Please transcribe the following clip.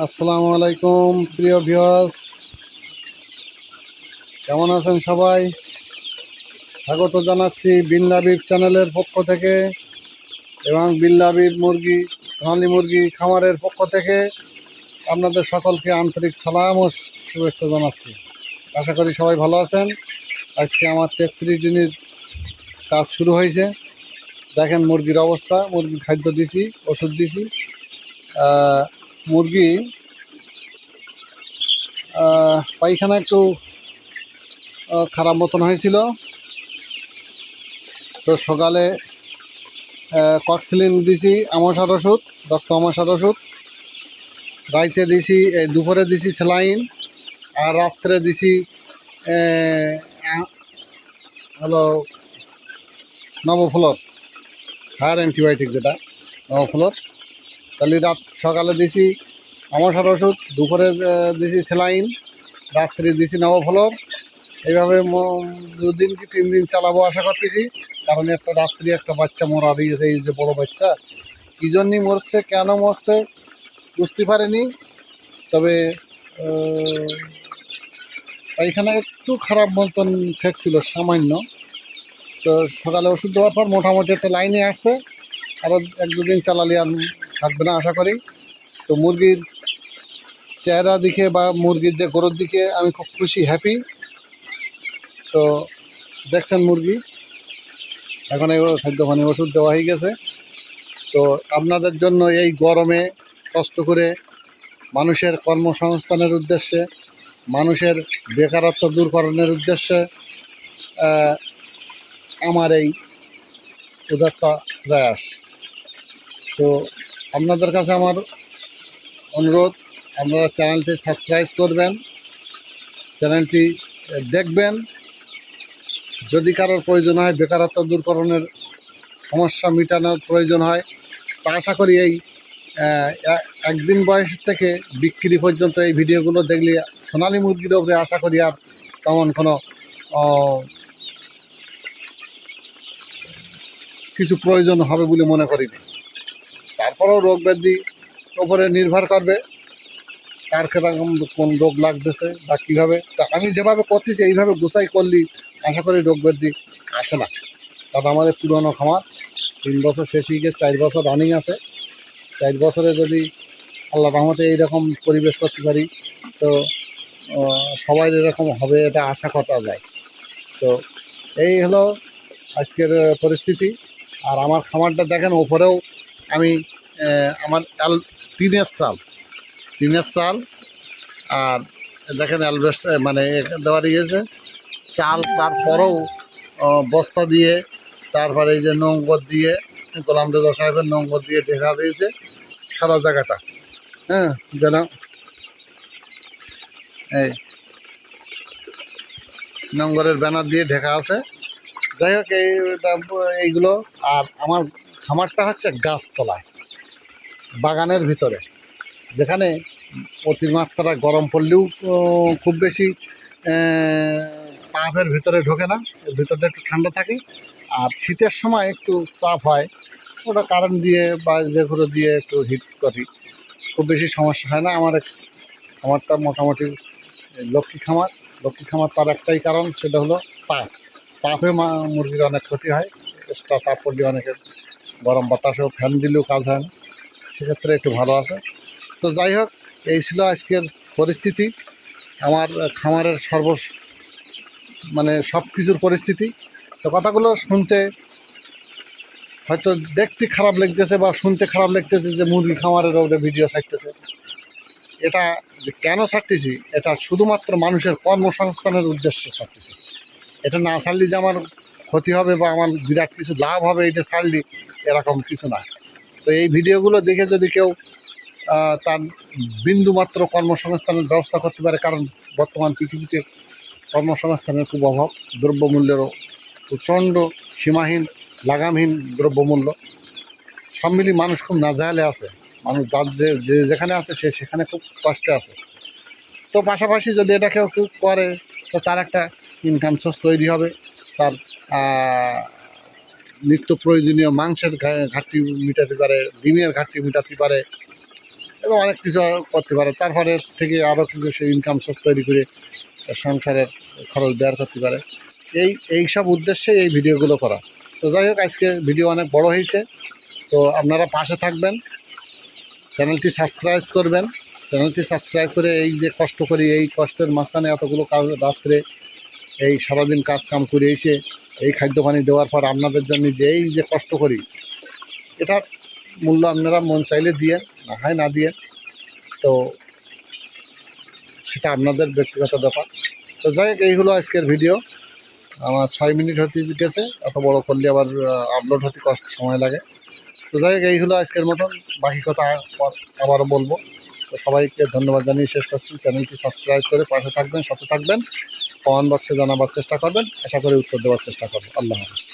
আসসালামু আলাইকুম প্রিয় ভিউয়ার্স, কেমন আছেন সবাই? স্বাগত জানাচ্ছি বিল্লাবিব চ্যানেলের পক্ষ থেকে এবং বিল্লাবিব মুরগি সোনালী মুরগি খামারের পক্ষ থেকে আপনাদের সকলকে আন্তরিক সালাম ও শুভেচ্ছা জানাচ্ছি। আশা করি সবাই ভালো আছেন। আজকে আমার 33 দিনের কাজ শুরু হয়েছে। দেখেন মুরগির অবস্থা, মুরগির খাদ্য দিছি, ওষুধ দিছি। মুরগি পায়খানা একটু খারাপ মতন হয়েছিল, তো সকালে কক্সিলিন দিছি, আমাশার ওষুধ, রক্ত আমাশার ওষুধ। রাইতে দিছি, দুপুরে দিছি স্যালাইন, আর রাত্রে দিছি হলো নবফ্লোর, হায়ার অ্যান্টিবায়োটিক যেটা নবফ্লোর। তাহলে সকালে দিছি আমাশার ওষুধ, দুপুরে দিছি স্যালাইন, রাত্রে দিছি নবফ্লোর। এইভাবে 2 দিন কি 3 দিন চালাবো আশা করতেছি। কারণ একটা রাত্রি একটা বাচ্চা মরা দিয়েছে, এই যে বড় বাচ্চা, কী জন্যই মরছে, কেন মরছে বুঝতে পারিনি। তবে পায়খানা একটু খারাপ মতন ঠেকছিল সামান্য। তো সকালে ওষুধ দেওয়ার পর মোটামুটি একটা লাইনে আসছে। আরও 1-2 দিন চালালে আর থাকবে না আশা করি। তো মুরগির চেহারা দিকে বা মুরগির যে গরুর দিকে আমি খুব খুশি, হ্যাপি। তো দেখছেন মুরগি এখন এই খাদ্য পানি ওষুধ দেওয়া হয়ে গেছে। তো আপনাদের জন্য এই গরমে কষ্ট করে মানুষের কর্মসংস্থানের উদ্দেশ্যে, মানুষের বেকারত্ব দূরকরণের উদ্দেশ্যে আমার এই উদাত্ত প্রয়াস। তো আপনাদের কাছে আমার অনুরোধ, আপনারা চ্যানেলটি সাবস্ক্রাইব করবেন, চ্যানেলটি দেখবেন। যদি কারোর প্রয়োজন হয়, বেকারত্ব দূরকরণের সমস্যা মেটানোর প্রয়োজন হয়, তা আশা করি এই 1 দিন বয়স থেকে বিক্রি পর্যন্ত এই ভিডিওগুলো দেখলে সোনালী মুরগির উপরে আশা করি আর তেমন কোনো কিছু প্রয়োজন হবে বলে মনে করি না। তারপরেও রোগ ব্যাধি ওপরে নির্ভর করবে, কার কিরকম কোন রোগ লাগতেছে বা কীভাবে। তা আমি যেভাবে করতেছি এইভাবে গুছাই করলি আশা করি রোগ ব্যাধি আসে না। কারণ আমাদের পুরনো খামার, 3 বছর শেষ হয়ে গিয়ে 4 বছর রানিং আছে। 4 বছরে যদি আল্লাহ রহমতে এইরকম পরিবেশ করতে পারি, তো সবাই এরকম হবে এটা আশা করা যায়। তো এই হলো আজকের পরিস্থিতি। আর আমার খামারটা দেখেন, ওপরেও আমি আমার টিনের চাল আর দেখেন অ্যালবেস্ট মানে দেওয়া দিয়েছে চাল, তারপরেও বস্তা দিয়ে, তারপরে এই যে নোংর দিয়ে, গোলাম রেজা সাহেবের নোংর দিয়ে ঢেকা দিয়েছে সারা জায়গাটা। হ্যাঁ, যেন এই নোংরের ব্যানার দিয়ে ঢেকা আছে। যাই হোক, এইগুলো। আর আমার খামারটা হচ্ছে গাছতলায়, বাগানের ভিতরে, যেখানে অতিমাত্রা গরম পড়লেও খুব বেশি পাম্পের ভিতরে ঢোকে না, এর ভিতরটা একটু ঠান্ডা থাকে। আর শীতের সময় একটু চাপ হয়, ওটা কারেন্ট দিয়ে বা যেগুলো দিয়ে একটু হিট করি, খুব বেশি সমস্যা হয় না। আমার খামারটা মোটামুটি লক্ষ্মী খামার। তার একটাই কারণ, সেটা হলো তাপে মুরগির অনেক ক্ষতি হয়। এক্সট্রা তাপ পড়লে অনেকের গরম বাতাসেও ফ্যান দিলেও কাজ হয় না, সেক্ষেত্রে একটু ভালো আছে। তো যাই হোক, এই ছিল আজকের পরিস্থিতি, আমার খামারের মানে সব কিছুর পরিস্থিতি। তো কথাগুলো শুনতে হয়তো দেখতে খারাপ লাগতেছে বা শুনতে খারাপ লাগতেছে যে মুরগি খামারের ওপরে ভিডিও ছাড়তেছে। এটা যে কেন ছাড়তেছি, এটা শুধুমাত্র মানুষের কর্মসংস্থানের উদ্দেশ্যে ছাড়তেছি। এটা না ছাড়লে যে আমার ক্ষতি হবে বা আমার বিরাট কিছু লাভ হবে এটা ছাড়লে, এরকম কিছু না। তো এই ভিডিওগুলো দেখে যদি কেউ তার বিন্দুমাত্র কর্মসংস্থানের ব্যবস্থা করতে পারে, কারণ বর্তমান পৃথিবীতে কর্মসংস্থানের খুব অভাব, দ্রব্যমূল্যেরও প্রচণ্ড সীমাহীন লাগামহীন দ্রব্যমূল্য, সব মিলিয়ে মানুষ খুব নাজেহালে আছে। মানুষ যার যে যেখানে আছে সে সেখানে খুব কষ্টে আছে। তো পাশাপাশি যদি এটা কেউ করে, তো তার একটা ইনকাম সোর্স তৈরি হবে, তার নিত্য প্রয়োজনীয় মাংসের ঘাটতি মেটাতে পারে, ডিমের ঘাটতি মেটাতে পারে, এবং অনেক কিছু করতে পারে, তারপরে থেকে আরও কিছু সে ইনকাম সোর্স তৈরি করে সংসারের খরচ ব্যয় করতে পারে। এই সব উদ্দেশ্যে এই ভিডিওগুলো করা। তো যাই হোক, আজকে ভিডিও অনেক বড় হয়েছে, তো আপনারা পাশে থাকবেন, চ্যানেলটি সাবস্ক্রাইব করবেন। চ্যানেলটি সাবস্ক্রাইব করে এই যে কষ্ট করি, এই কষ্টের মাঝখানে এতগুলো কাজ রাত্রে এই সারাদিন কাজ কাম করে এসে এই খাদ্য পানি দেওয়ার পর আপনাদের জন্য যে এই যে কষ্ট করি, এটার মূল্য আপনারা মন চাইলে দিয়ে, না হয় না দিয়ে, তো সেটা আপনাদের ব্যক্তিগত ব্যাপার। তো যাই হোক, এই হলো আজকের ভিডিও। আমার 6 মিনিট হতে গেছে, এত বড় করলে আবার আপলোড হতে কষ্ট সময় লাগে। তো যাই হোক, এই হলো আজকের মতন, বাকি কথা আবারও বলবো। তো সবাইকে ধন্যবাদ জানিয়ে শেষ করছি। চ্যানেলটি সাবস্ক্রাইব করে পাশে থাকবেন, সাথে থাকবেন, কমেন্ট বক্সে জানাবার চেষ্টা করবেন, আশা করি উত্তর দেওয়ার চেষ্টা করবো। আল্লাহ হাফেজ।